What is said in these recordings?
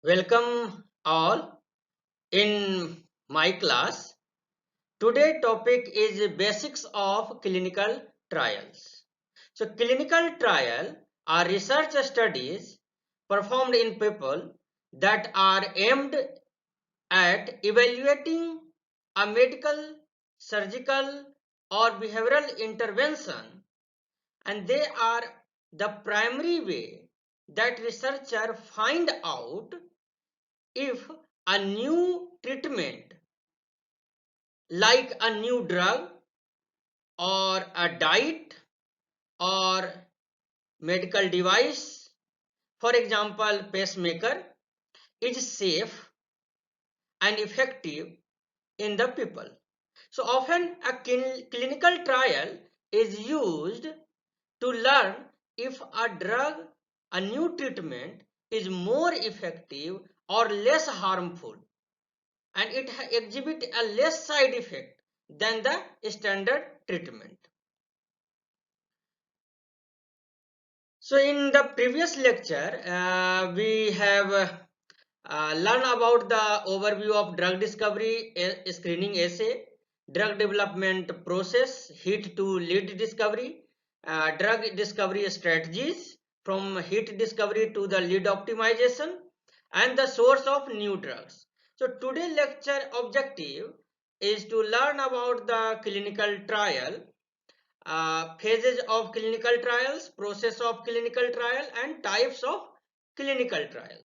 Welcome all in my class. Today topic is basics of clinical trials. So clinical trial are research studies performed in people that are aimed at evaluating a medical, surgical or behavioral intervention, and they are the primary way that researchers find out if a new treatment like a new drug or a diet or medical device, for example pacemaker, is safe and effective in the people. So often a clinical trial is used to learn if a drug, a new treatment is more effective or less harmful, and it exhibit a less side effect than the standard treatment. So in the previous lecture, we have learned about the overview of drug discovery screening assay, drug development process, hit to lead discovery, drug discovery strategies from hit discovery to the lead optimization, and the source of new drugs. So today lecture objective is to learn about the clinical trial, phases of clinical trials, process of clinical trial, and types of clinical trial.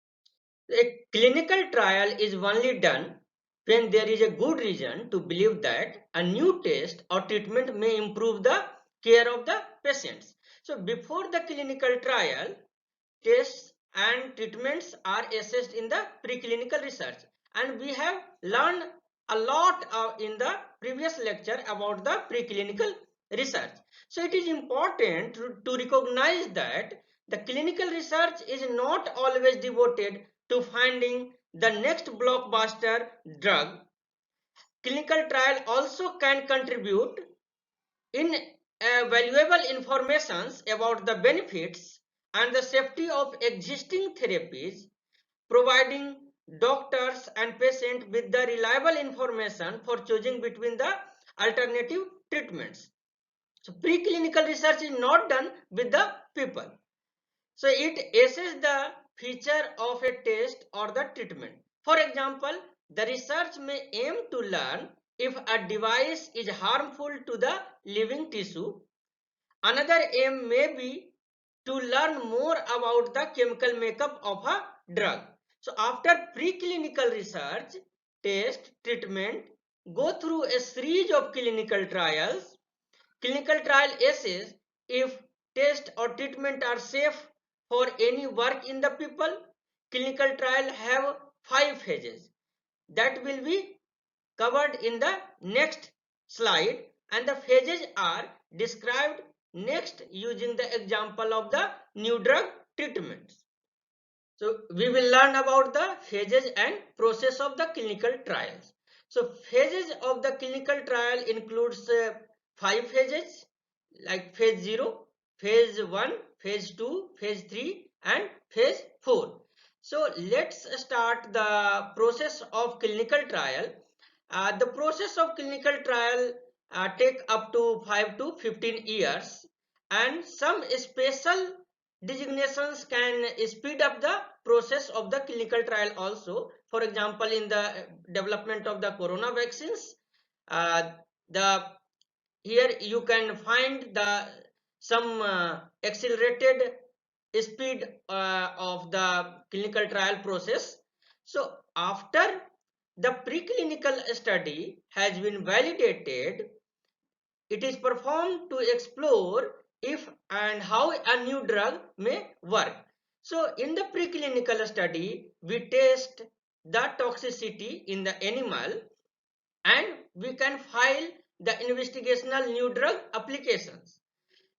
A clinical trial is only done when there is a good reason to believe that a new test or treatment may improve the care of the patients. So before the clinical trial, tests and treatments are assessed in the preclinical research, and we have learned a lot in the previous lecture about the preclinical research. So it is important to recognize that the clinical research is not always devoted to finding the next blockbuster drug. Clinical trial also can contribute in valuable informations about the benefits and the safety of existing therapies, providing doctors and patients with the reliable information for choosing between the alternative treatments. So preclinical research is not done with the people. So it assesses the feature of a test or the treatment. For example, the research may aim to learn if a device is harmful to the living tissue. Another aim may be to learn more about the chemical makeup of a drug. So after preclinical research, test, treatment, go through a series of clinical trials. Clinical trial assess if test or treatment are safe for any work in the people. Clinical trial have 5 phases that will be covered in the next slide, and the phases are described next using the example of the new drug treatments. So we will learn about the phases and process of the clinical trials. So phases of the clinical trial includes 5 phases like phase 0, phase 1, phase 2, phase 3 and phase 4. So let's start the process of clinical trial. The process of clinical trial take up to 5 to 15 years, and some special designations can speed up the process of the clinical trial also. For example, in the development of the corona vaccines, uh, the here you can find the some accelerated speed of the clinical trial process. So after the preclinical study has been validated, it is performed to explore if and how a new drug may work. So in the preclinical study, we test the toxicity in the animal, and we can file the investigational new drug applications.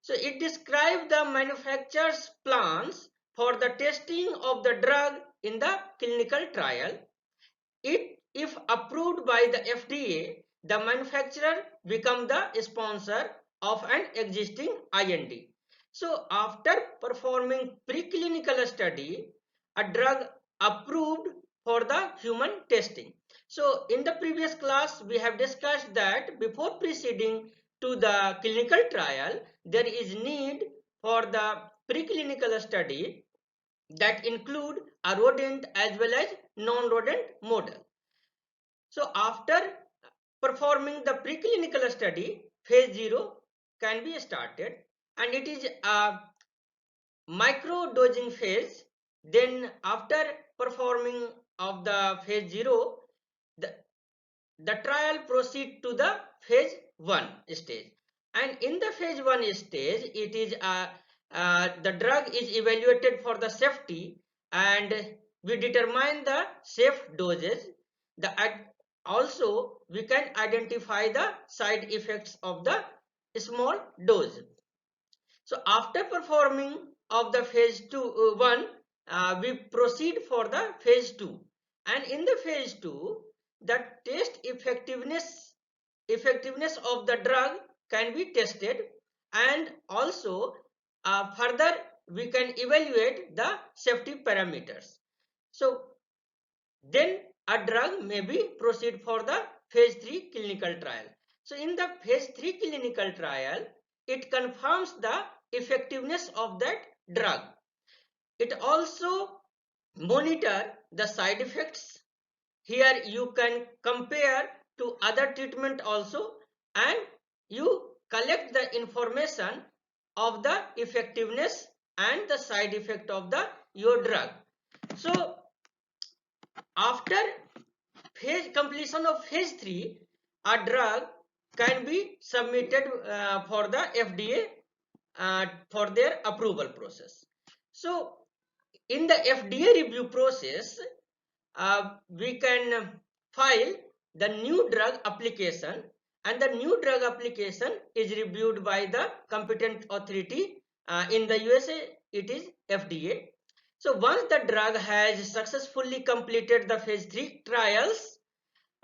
So it describes the manufacturer's plans for the testing of the drug in the clinical trial. If approved by the FDA, the manufacturer become the sponsor of an existing IND. So after performing preclinical study, a drug approved for the human testing. So in the previous class, we have discussed that before proceeding to the clinical trial, there is need for the preclinical study that include a rodent as well as non-rodent model. So after performing the preclinical study, phase 0 can be started, and it is a micro dosing phase. Then after performing of the phase 0, the, the trial proceed to the phase 1 stage, and in the phase 1 stage it is the drug is evaluated for the safety, and we determine the safe doses. Also we can identify the side effects of the small dose. So after performing of the phase 1, we proceed for the phase 2, and in the phase 2 the test effectiveness of the drug can be tested, and also further we can evaluate the safety parameters. So then a drug may be proceed for the phase 3 clinical trial. So in the phase 3 clinical trial, it confirms the effectiveness of that drug. It also monitor the side effects. Here you can compare to other treatment also, and you collect the information of the effectiveness and the side effect of the your drug. So after phase completion of phase 3, a drug can be submitted for the FDA for their approval process. So in the FDA review process, we can file the new drug application, and the new drug application is reviewed by the competent authority. In the USA, it is FDA. So once the drug has successfully completed the phase 3 trials,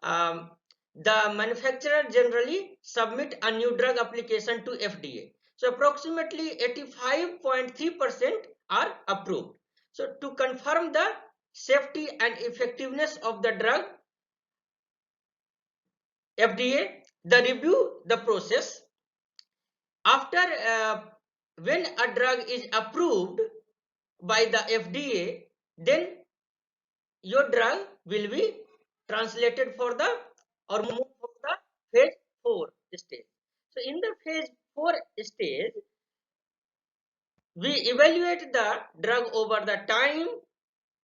um, the manufacturer generally submit a new drug application to FDA. So approximately 85.3% are approved. So to confirm the safety and effectiveness of the drug, FDA the review the process. After when a drug is approved by the FDA, then your drug will be translated for the or move for the phase 4 stage. So in the phase 4 stage, we evaluate the drug over the time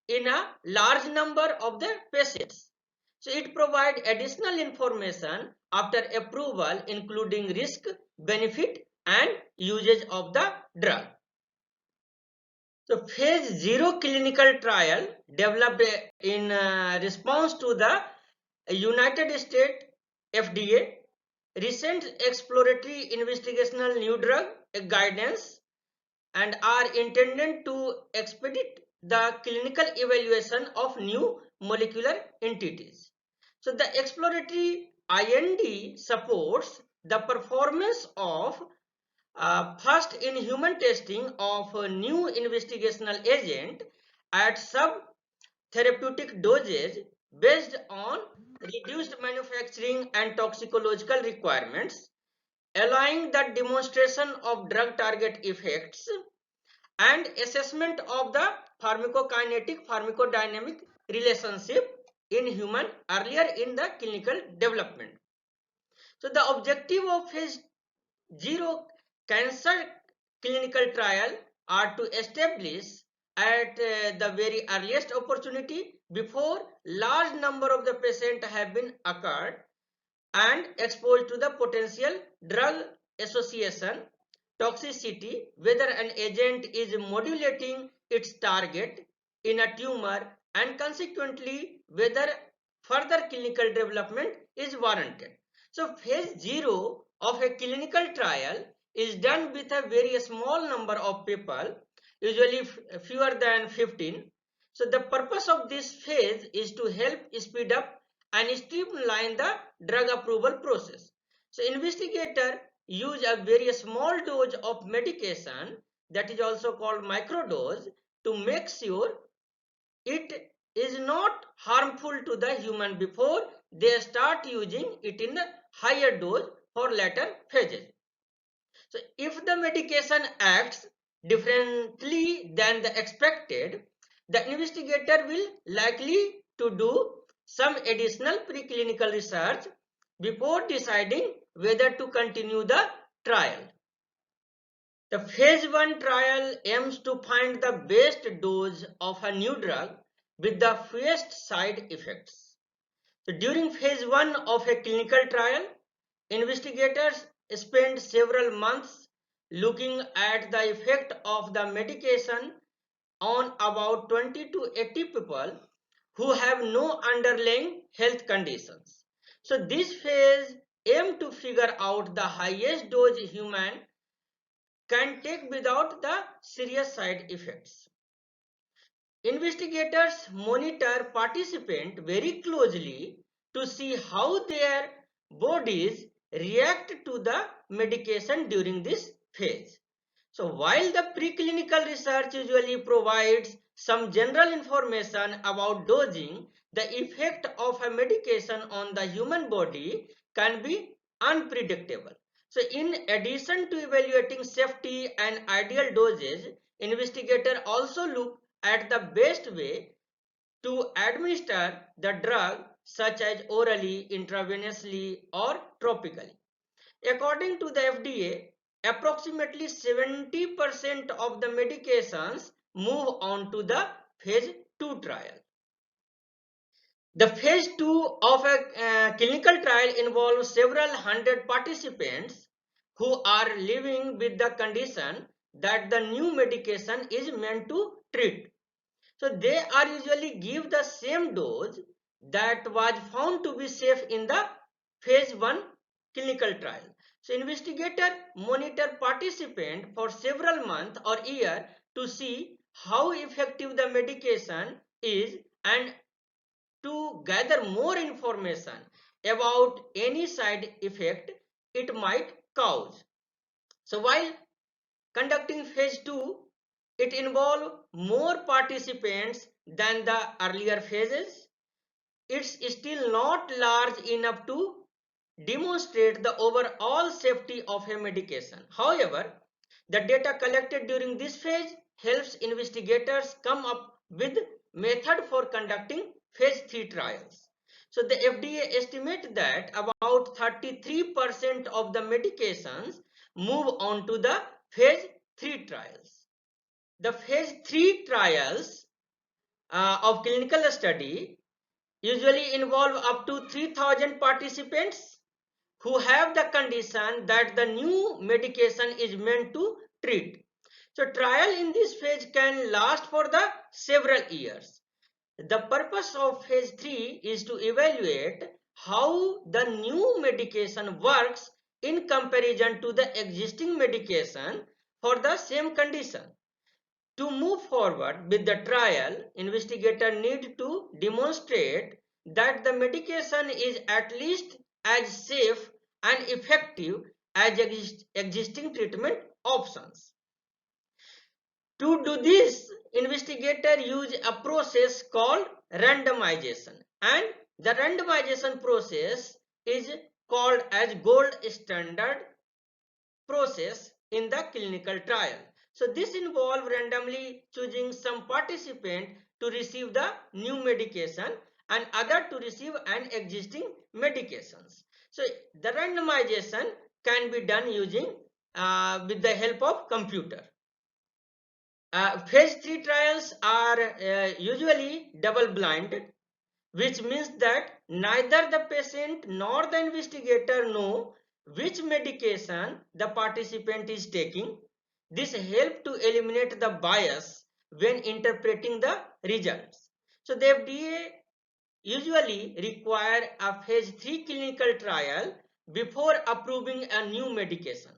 in a large number of the patients. So it provides additional information after approval, including risk, benefit, and usage of the drug. So phase 0 clinical trial developed in response to the United States FDA recent exploratory investigational new drug guidance, and are intended to expedite the clinical evaluation of new molecular entities. So the exploratory IND supports the performance of first in human testing of a new investigational agent at sub-therapeutic dosage based on reduced manufacturing and toxicological requirements, allowing the demonstration of drug target effects and assessment of the pharmacokinetic pharmacodynamic relationship in human earlier in the clinical development. So the objective of phase 0 cancer clinical trial are to establish at the very earliest opportunity before large number of the patient have been occurred and exposed to the potential drug association toxicity, whether an agent is modulating its target in a tumor, and consequently whether further clinical development is warranted. So phase 0 of a clinical trial is done with a very small number of people, usually fewer than 15. So the purpose of this phase is to help speed up and streamline the drug approval process. So investigator use a very small dose of medication, that is also called microdose, to make sure it is not harmful to the human before they start using it in a higher dose for later phases. So if the medication acts differently than the expected, the investigator will likely to do some additional preclinical research before deciding whether to continue the trial. The phase 1 trial aims to find the best dose of a new drug with the fewest side effects. So during phase 1 of a clinical trial, investigators spend several months looking at the effect of the medication on about 20 to 80 people who have no underlying health conditions. So this phase aims to figure out the highest dose human can take without the serious side effects. Investigators monitor participants very closely to see how their bodies react to the medication during this phase. So while the preclinical research usually provides some general information about dosing, the effect of a medication on the human body can be unpredictable. So in addition to evaluating safety and ideal doses, investigators also look at the best way to administer the drug, such as orally, intravenously, or topically. According to the FDA, approximately 70% of the medications move on to the phase 2 trial. The phase 2 of a clinical trial involves several hundred participants who are living with the condition that the new medication is meant to treat. So they are usually give the same dose that was found to be safe in the phase 1 clinical trial. So investigator monitor participant for several months or year to see how effective the medication is and to gather more information about any side effect it might cause. So while conducting phase 2, it involved more participants than the earlier phases. It's still not large enough to demonstrate the overall safety of a medication. However, the data collected during this phase helps investigators come up with method for conducting phase 3 trials. So the FDA estimates that about 33% of the medications move on to the phase 3 trials. The phase 3 trials of clinical study usually involve up to 3000 participants who have the condition that the new medication is meant to treat. So trial in this phase can last for the several years. The purpose of phase 3 is to evaluate how the new medication works in comparison to the existing medication for the same condition. To move forward with the trial, investigators need to demonstrate that the medication is at least as safe and effective as existing treatment options. To do this, investigators use a process called randomization, and the randomization process is called as gold standard process in the clinical trial. So this involves randomly choosing some participant to receive the new medication and other to receive an existing medications. So the randomization can be done using with the help of computer. Phase 3 trials are usually double blinded, which means that neither the patient nor the investigator know which medication the participant is taking. This helps to eliminate the bias when interpreting the results. So the FDA usually require a phase 3 clinical trial before approving a new medication.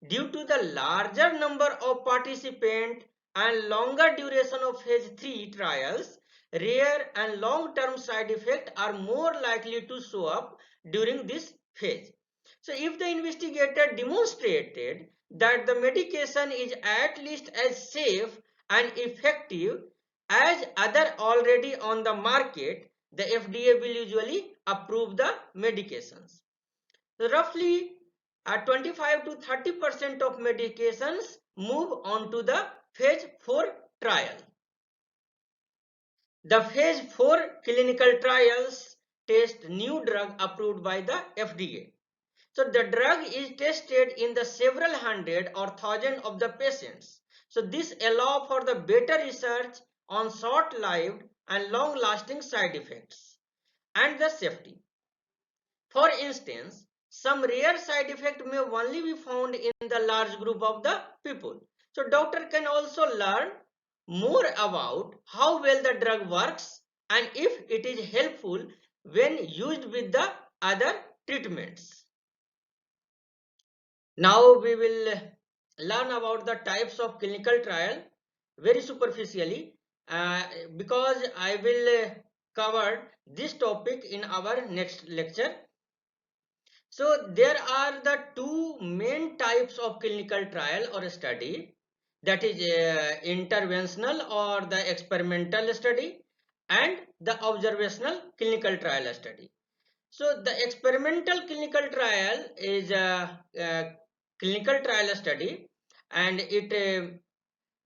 Due to the larger number of participants and longer duration of phase 3 trials, rare and long-term side effects are more likely to show up during this phase. So if the investigator demonstrated that the medication is at least as safe and effective as other already on the market, the FDA will usually approve the medications. So roughly 25 to 30% of medications move on to the phase 4 trial. The phase 4 clinical trials test new drug approved by the FDA. So the drug is tested in the several hundred or thousand of the patients. So this allows for the better research on short-lived and long-lasting side effects and the safety. For instance, some rare side effect may only be found in the large group of the people. So doctor can also learn more about how well the drug works and if it is helpful when used with the other treatments. Now we will learn about the types of clinical trial very superficially because I will cover this topic in our next lecture. So there are the two main types of clinical trial or study, that is interventional or the experimental study and the observational clinical trial study. So the experimental clinical trial is a clinical trial study and it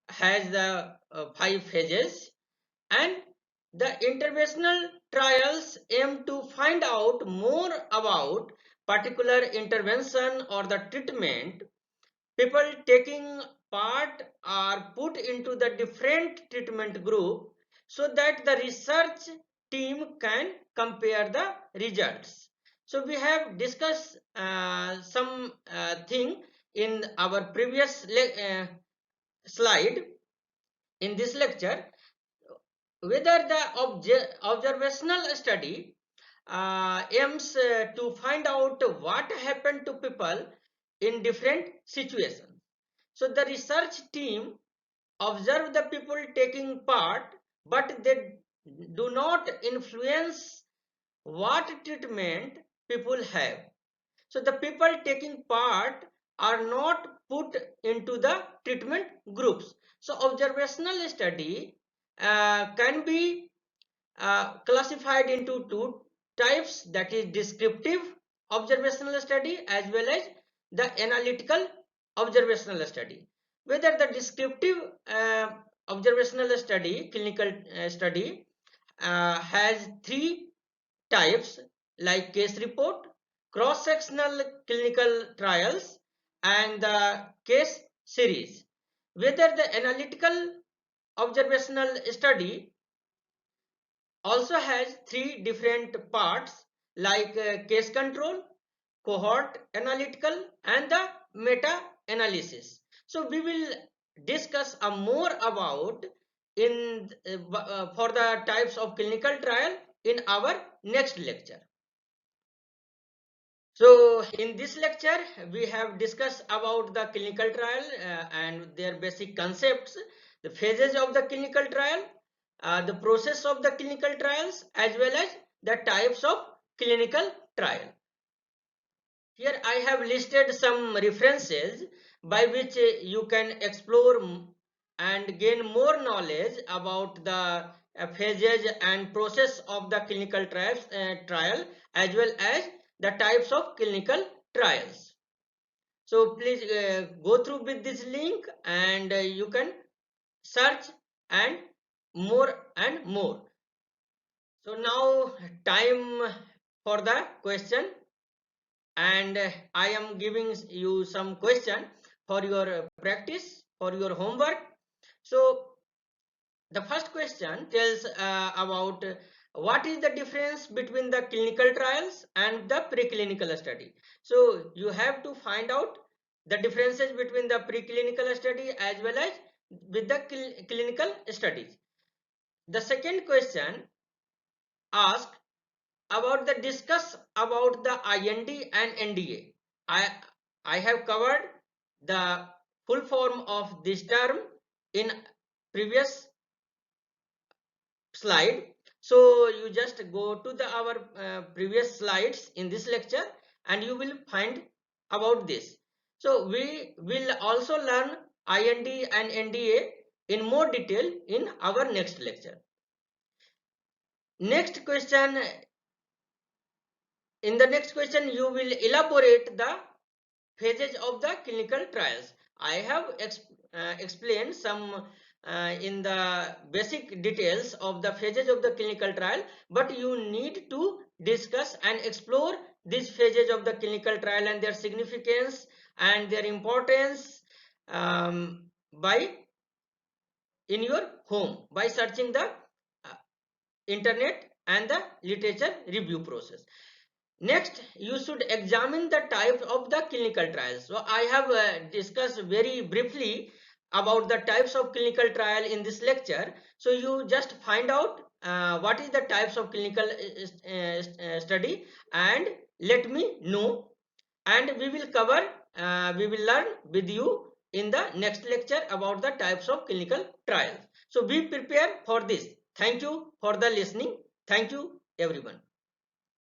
has the 5 phases, and the interventional trials aim to find out more about particular intervention or the treatment. People taking part are put into the different treatment group so that the research team can compare the results. So we have discussed some thing in our previous slide in this lecture, whether the observational study aims to find out what happened to people in different situations. So the research team observe the people taking part, but they do not influence what treatment people have. So the people taking part are not put into the treatment groups. So observational study can be classified into two types, that is descriptive observational study as well as the analytical observational study. Whether the descriptive observational study, clinical study has three types like case report, cross-sectional clinical trials and the case series. Whether the analytical observational study also has three different parts like case control, cohort analytical and the meta analysis. So we will discuss more about in for the types of clinical trial in our next lecture. So in this lecture we have discussed about the clinical trial and their basic concepts, the phases of the clinical trial, the process of the clinical trials as well as the types of clinical trial. Here I have listed some references by which you can explore and gain more knowledge about the phases and process of the clinical trial as well as the types of clinical trials. So please go through with this link and you can search and more and more. So now time for the question, and I am giving you some question for your practice, for your homework. So the first question tells about what is the difference between the clinical trials and the preclinical study. So you have to find out the differences between the preclinical study as well as with the clinical studies. The second question asks about the discuss about the IND and NDA. I have covered the full form of this term in previous slide. So you just go to the our previous slides in this lecture and you will find about this. So we will also learn IND and NDA in more detail in our next lecture. Next question. In the next question, you will elaborate the phases of the clinical trials. I have explained some in the basic details of the phases of the clinical trial, but you need to discuss and explore these phases of the clinical trial and their significance and their importance by in your home by searching the internet and the literature review process. Next, you should examine the types of the clinical trials. So I have discussed very briefly about the types of clinical trial in this lecture. So you just find out what is the types of clinical study and let me know, and we will cover, we will learn with you in the next lecture about the types of clinical trials. So be prepared for this. Thank you for the listening. Thank you everyone.